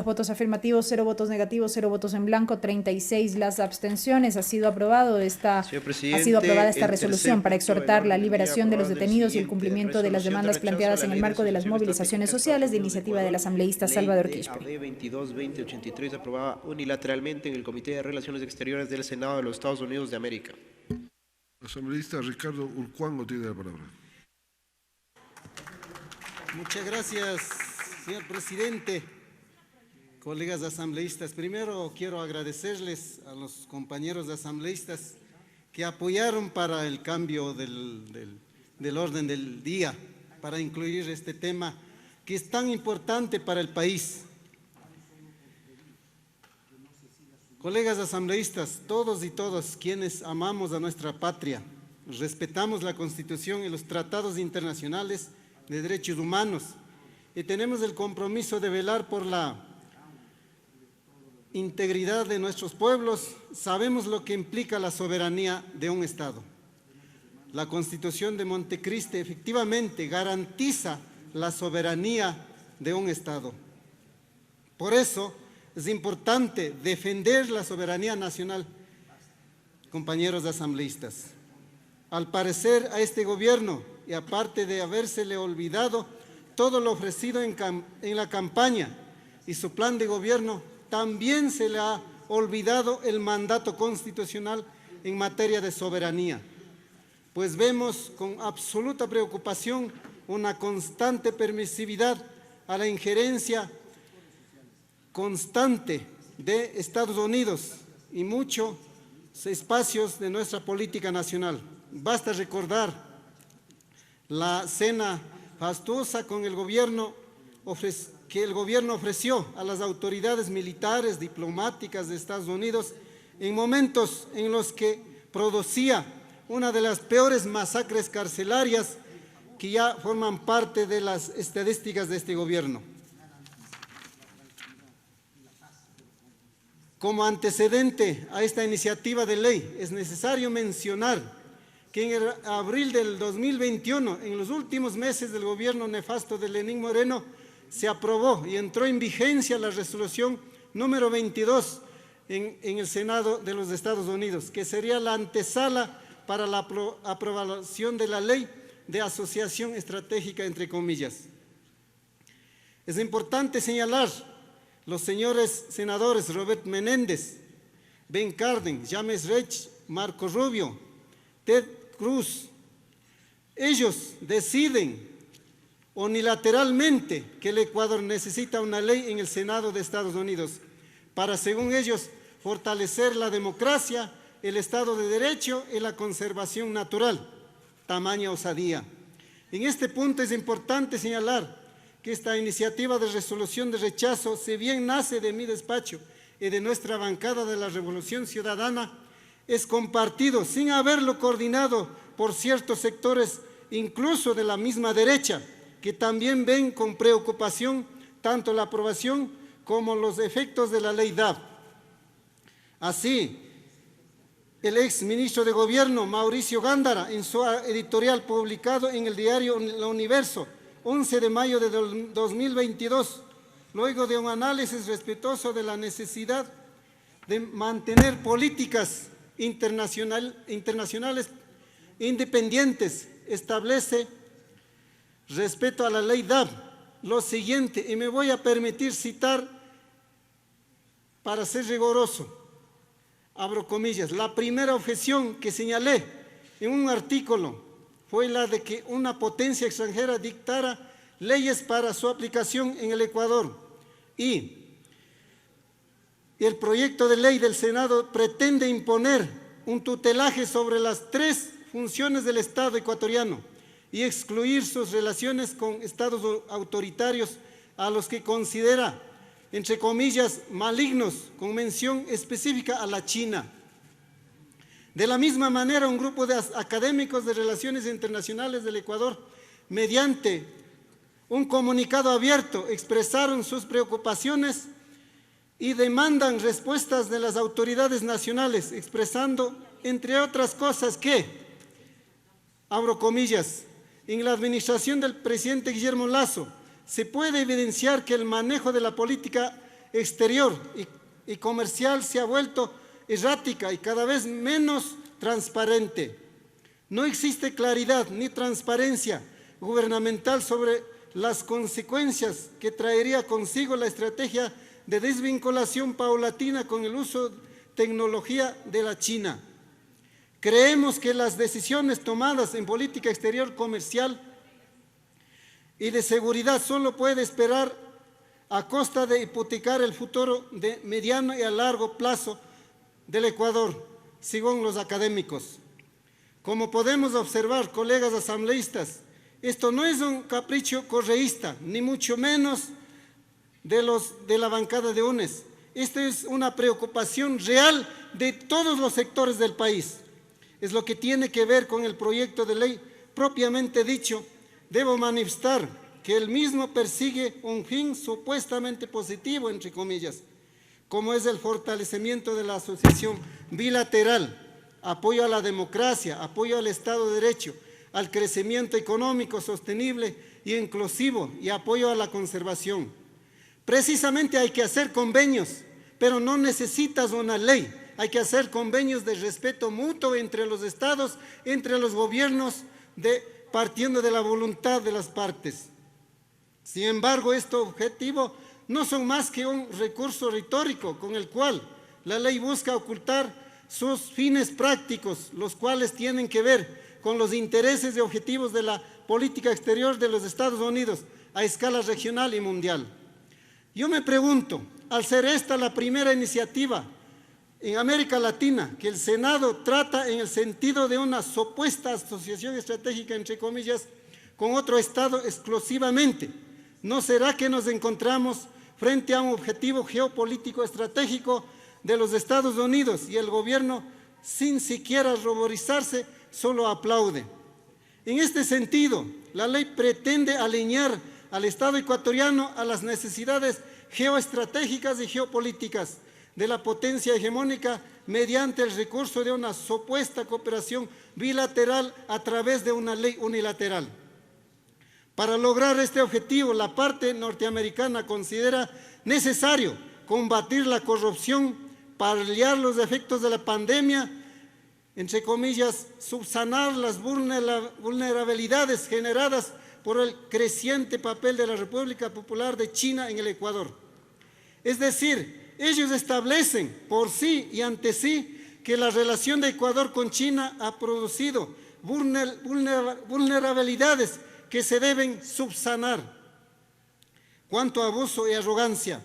votos afirmativos, 0 votos negativos, 0 votos en blanco, 36 las abstenciones. Ha sido aprobada esta resolución para exhortar la liberación de los detenidos y el cumplimiento de las demandas planteadas en el marco de las movilizaciones sociales de iniciativa del asambleísta Salvador Quispe. AB 22-2083, aprobada unilateralmente en el Comité de Relaciones Exteriores del Senado de los Estados Unidos de América. Asambleísta Ricardo Urcuango tiene la palabra. Muchas gracias, señor presidente. Colegas asambleístas, primero quiero agradecerles a los compañeros asambleístas que apoyaron para el cambio del orden del día, para incluir este tema que es tan importante para el país. Colegas asambleístas, todos y todas quienes amamos a nuestra patria, respetamos la Constitución y los tratados internacionales de derechos humanos y tenemos el compromiso de velar por la integridad de nuestros pueblos, sabemos lo que implica la soberanía de un Estado. La Constitución de Montecristi efectivamente garantiza la soberanía de un Estado. Por eso es importante defender la soberanía nacional, compañeros asambleístas. Al parecer a este gobierno, y aparte de habérsele olvidado todo lo ofrecido en la campaña y su plan de gobierno, también se le ha olvidado el mandato constitucional en materia de soberanía. Pues vemos con absoluta preocupación una constante permisividad a la injerencia constante de Estados Unidos y muchos espacios de nuestra política nacional. Basta recordar la cena fastuosa con el gobierno que el gobierno ofreció a las autoridades militares, diplomáticas de Estados Unidos en momentos en los que producía una de las peores masacres carcelarias que ya forman parte de las estadísticas de este gobierno. Como antecedente a esta iniciativa de ley, es necesario mencionar que en abril del 2021, en los últimos meses del gobierno nefasto de Lenín Moreno, se aprobó y entró en vigencia la resolución número 22 en el Senado de los Estados Unidos, que sería la antesala para la aprobación de la ley de asociación estratégica, entre comillas. Es importante señalar los señores senadores Robert Menéndez, Ben Cardin, James Reich, Marco Rubio, Ted Cruz. Ellos deciden unilateralmente que el Ecuador necesita una ley en el Senado de Estados Unidos para, según ellos, fortalecer la democracia, el Estado de Derecho y la conservación natural. Tamaña osadía. En este punto es importante señalar que esta iniciativa de resolución de rechazo, si bien nace de mi despacho y de nuestra bancada de la Revolución Ciudadana, es compartido sin haberlo coordinado por ciertos sectores, incluso de la misma derecha, que también ven con preocupación tanto la aprobación como los efectos de la ley DAB. Así, el ex ministro de Gobierno, Mauricio Gándara, en su editorial publicado en el diario El Universo, 11 de mayo de 2022, luego de un análisis respetuoso de la necesidad de mantener políticas internacionales independientes, establece respecto a la ley DAB lo siguiente, y me voy a permitir citar para ser riguroso, abro comillas: la primera objeción que señalé en un artículo fue la de que una potencia extranjera dictara leyes para su aplicación en el Ecuador, y el proyecto de ley del Senado pretende imponer un tutelaje sobre las 3 funciones del Estado ecuatoriano y excluir sus relaciones con estados autoritarios a los que considera, entre comillas, malignos, con mención específica a la China. De la misma manera, un grupo de académicos de Relaciones Internacionales del Ecuador, mediante un comunicado abierto, expresaron sus preocupaciones y demandan respuestas de las autoridades nacionales, expresando, entre otras cosas, que, abro comillas, en la administración del presidente Guillermo Lasso se puede evidenciar que el manejo de la política exterior y comercial se ha vuelto errática y cada vez menos transparente. No existe claridad ni transparencia gubernamental sobre las consecuencias que traería consigo la estrategia de desvinculación paulatina con el uso de tecnología de la China. Creemos que las decisiones tomadas en política exterior comercial y de seguridad solo puede esperar a costa de hipotecar el futuro de mediano y a largo plazo del Ecuador, según los académicos. Como podemos observar, colegas asambleístas, esto no es un capricho correísta, ni mucho menos de la bancada de UNES. Esto es una preocupación real de todos los sectores del país. Es lo que tiene que ver con el proyecto de ley propiamente dicho. Debo manifestar que el mismo persigue un fin supuestamente positivo, entre comillas, como es el fortalecimiento de la asociación bilateral, apoyo a la democracia, apoyo al Estado de Derecho, al crecimiento económico sostenible y inclusivo y apoyo a la conservación. Precisamente hay que hacer convenios, pero no necesitas una ley. Hay que hacer convenios de respeto mutuo entre los estados, entre los gobiernos, partiendo de la voluntad de las partes. Sin embargo, este objetivo no son más que un recurso retórico con el cual la ley busca ocultar sus fines prácticos, los cuales tienen que ver con los intereses y objetivos de la política exterior de los Estados Unidos a escala regional y mundial. Yo me pregunto, al ser esta la primera iniciativa en América Latina que el Senado trata en el sentido de una supuesta asociación estratégica, entre comillas, con otro Estado exclusivamente, ¿no será que nos encontramos frente a un objetivo geopolítico estratégico de los Estados Unidos y el gobierno, sin siquiera ruborizarse, solo aplaude? En este sentido, la ley pretende alinear al Estado ecuatoriano a las necesidades geoestratégicas y geopolíticas de la potencia hegemónica mediante el recurso de una supuesta cooperación bilateral a través de una ley unilateral. Para lograr este objetivo, la parte norteamericana considera necesario combatir la corrupción, paliar los efectos de la pandemia, entre comillas, subsanar las vulnerabilidades generadas por el creciente papel de la República Popular de China en el Ecuador. Es decir, ellos establecen por sí y ante sí que la relación de Ecuador con China ha producido vulnerabilidades que se deben subsanar. Cuanto a abuso y arrogancia,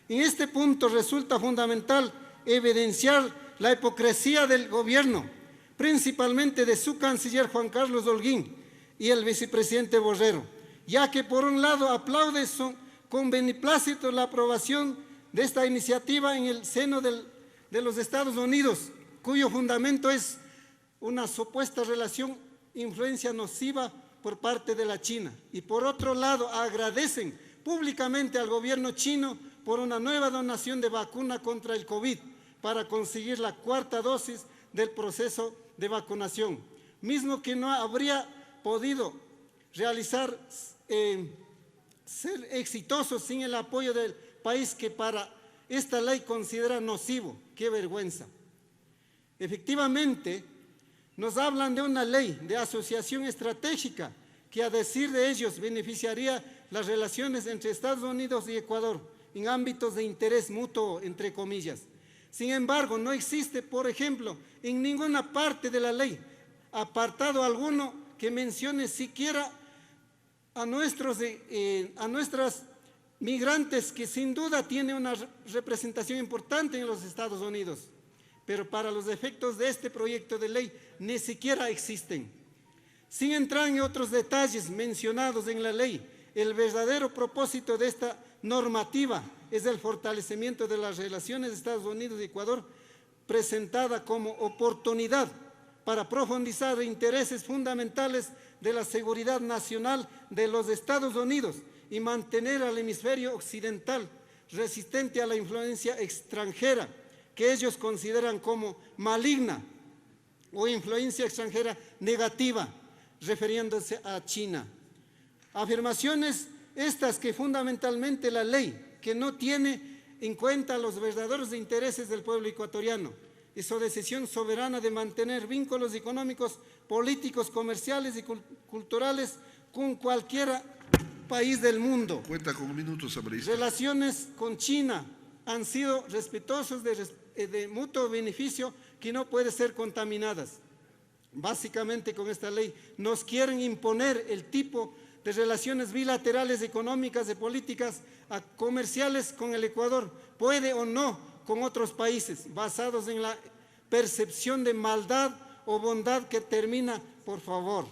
en este punto resulta fundamental evidenciar la hipocresía del gobierno, principalmente de su canciller Juan Carlos Holguín y el vicepresidente Borrero, ya que por un lado aplaude con beneplácito la aprobación de esta iniciativa en el seno de los Estados Unidos, cuyo fundamento es una supuesta relación influencia nociva por parte de la China, y por otro lado agradecen públicamente al gobierno chino por una nueva donación de vacuna contra el COVID para conseguir la cuarta dosis del proceso de vacunación, mismo que no habría podido ser exitoso sin el apoyo del país que para esta ley considera nocivo. ¡Qué vergüenza! Efectivamente, nos hablan de una ley de asociación estratégica que, a decir de ellos, beneficiaría las relaciones entre Estados Unidos y Ecuador en ámbitos de interés mutuo, entre comillas. Sin embargo, no existe, por ejemplo, en ninguna parte de la ley, apartado alguno que mencione siquiera a nuestras migrantes, que sin duda tienen una representación importante en los Estados Unidos, pero para los efectos de este proyecto de ley ni siquiera existen. Sin entrar en otros detalles mencionados en la ley, el verdadero propósito de esta normativa es el fortalecimiento de las relaciones de Estados Unidos y Ecuador, presentada como oportunidad para profundizar intereses fundamentales de la seguridad nacional de los Estados Unidos y mantener al hemisferio occidental resistente a la influencia extranjera que ellos consideran como maligna o influencia extranjera negativa, refiriéndose a China. Afirmaciones estas que fundamentalmente la ley, que no tiene en cuenta los verdaderos intereses del pueblo ecuatoriano y su decisión soberana de mantener vínculos económicos, políticos, comerciales y culturales con cualquier país del mundo. Cuenta con un minuto, asambleísta. Relaciones con China han sido respetuosas de mutuo beneficio que no pueden ser contaminadas. Básicamente con esta ley nos quieren imponer el tipo de relaciones bilaterales, económicas y políticas comerciales con el Ecuador, puede o no con otros países, basados en la percepción de maldad o bondad que termina, por favor.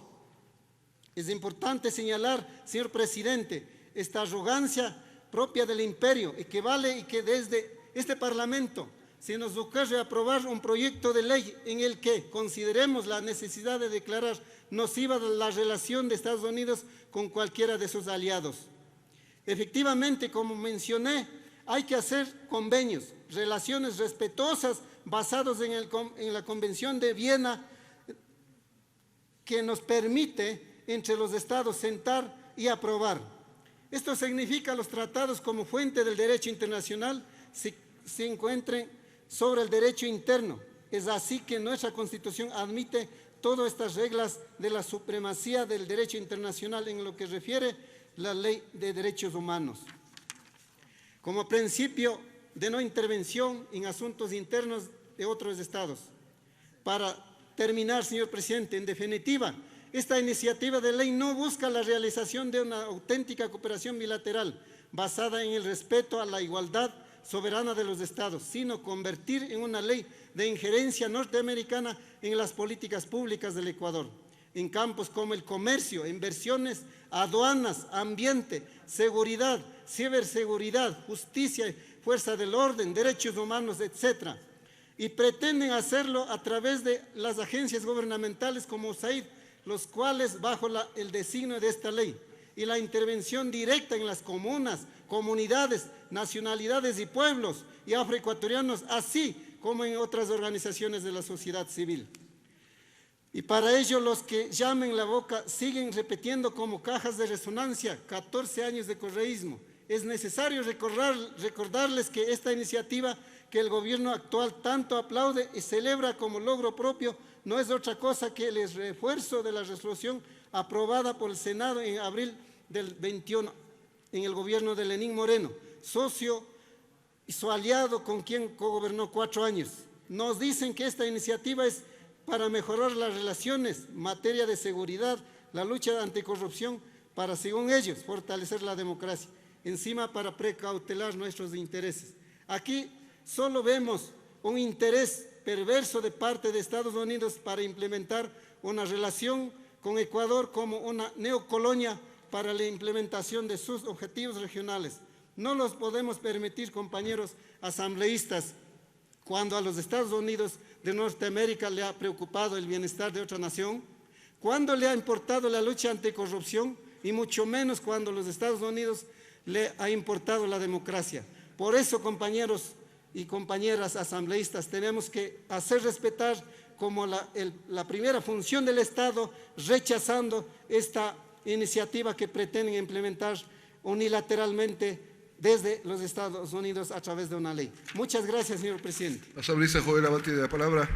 Es importante señalar, señor presidente, esta arrogancia propia del imperio y que vale y que desde este Parlamento se nos ocurre aprobar un proyecto de ley en el que consideremos la necesidad de declarar nociva la relación de Estados Unidos con cualquiera de sus aliados. Efectivamente, como mencioné, hay que hacer convenios, relaciones respetuosas basados en la Convención de Viena, que nos permite entre los estados sentar y aprobar. Esto significa los tratados como fuente del derecho internacional se encuentren sobre el derecho interno. Es así que nuestra Constitución admite todas estas reglas de la supremacía del derecho internacional en lo que refiere la ley de derechos humanos. Como principio de no intervención en asuntos internos de otros estados. Para terminar, señor presidente, en definitiva, esta iniciativa de ley no busca la realización de una auténtica cooperación bilateral basada en el respeto a la igualdad soberana de los estados, sino convertir en una ley de injerencia norteamericana en las políticas públicas del Ecuador, en campos como el comercio, inversiones, aduanas, ambiente, seguridad, ciberseguridad, justicia, fuerza del orden, derechos humanos, etc. Y pretenden hacerlo a través de las agencias gubernamentales como USAID, los cuales bajo el designio de esta ley y la intervención directa en las comunas, comunidades, nacionalidades y pueblos y afroecuatorianos, así como en otras organizaciones de la sociedad civil. Y para ello los que llamen la boca siguen repitiendo como cajas de resonancia 14 años de correísmo. Es necesario recordarles que esta iniciativa que el gobierno actual tanto aplaude y celebra como logro propio no es otra cosa que el refuerzo de la resolución aprobada por el Senado en abril del 21 en el gobierno de Lenín Moreno, socio y su aliado con quien cogobernó 4 años. Nos dicen que esta iniciativa es para mejorar las relaciones en materia de seguridad, la lucha anticorrupción, para, según ellos, fortalecer la democracia, encima para precautelar nuestros intereses. Aquí solo vemos un interés perverso de parte de Estados Unidos para implementar una relación con Ecuador como una neocolonia para la implementación de sus objetivos regionales. No los podemos permitir, compañeros asambleístas, cuando a los Estados Unidos de Norteamérica le ha preocupado el bienestar de otra nación, cuando le ha importado la lucha anticorrupción y mucho menos cuando a los Estados Unidos le ha importado la democracia. Por eso, compañeros y compañeras asambleístas, tenemos que hacer respetar como la primera función del Estado, rechazando esta iniciativa que pretenden implementar unilateralmente desde los Estados Unidos a través de una ley. Muchas gracias, señor presidente. Asambleísta Joel Abad tiene la palabra.